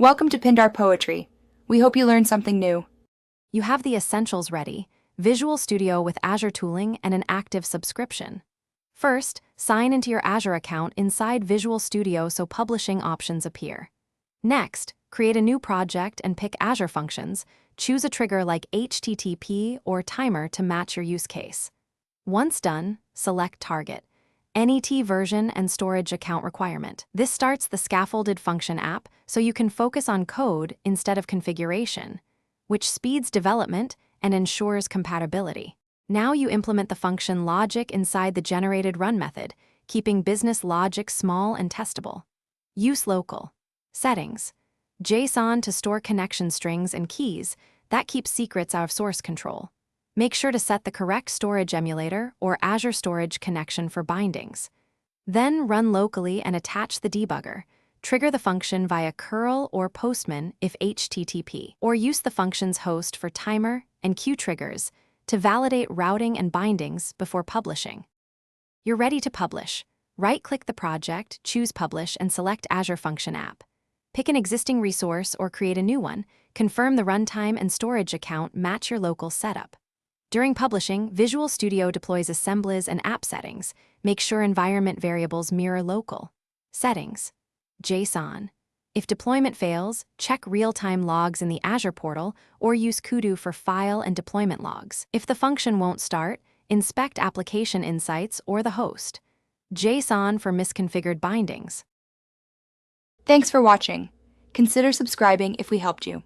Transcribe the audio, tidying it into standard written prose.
Welcome to Pindar Poetry. We hope you learned something new. You have the essentials ready: Visual Studio with Azure tooling and an active subscription. First, sign into your Azure account inside Visual Studio so publishing options appear. Next, create a new project and pick Azure functions. Choose a trigger like HTTP or timer to match your use case. Once done, select Target, NET version and storage account requirement. This starts the scaffolded function app so you can focus on code instead of configuration, which speeds development and ensures compatibility. Now you implement the function logic inside the generated run method, keeping business logic small and testable. Use local. Settings. JSON to store connection strings and keys. That keeps secrets out of source control. Make sure to set the correct storage emulator or Azure Storage connection for bindings. Then run locally and attach the debugger. Trigger the function via curl or postman if HTTP, or use the function's host for timer and queue triggers to validate routing and bindings before publishing. You're ready to publish. Right-click the project, choose Publish, and select Azure Function App. Pick an existing resource or create a new one. Confirm the runtime and storage account match your local setup. During publishing, Visual Studio deploys assemblies and app settings. Make sure environment variables mirror local. Settings. JSON. If deployment fails, check real-time logs in the Azure portal or use Kudu for file and deployment logs. If the function won't start, inspect application insights or the host. JSON for misconfigured bindings. Thanks for watching. Consider subscribing if we helped you.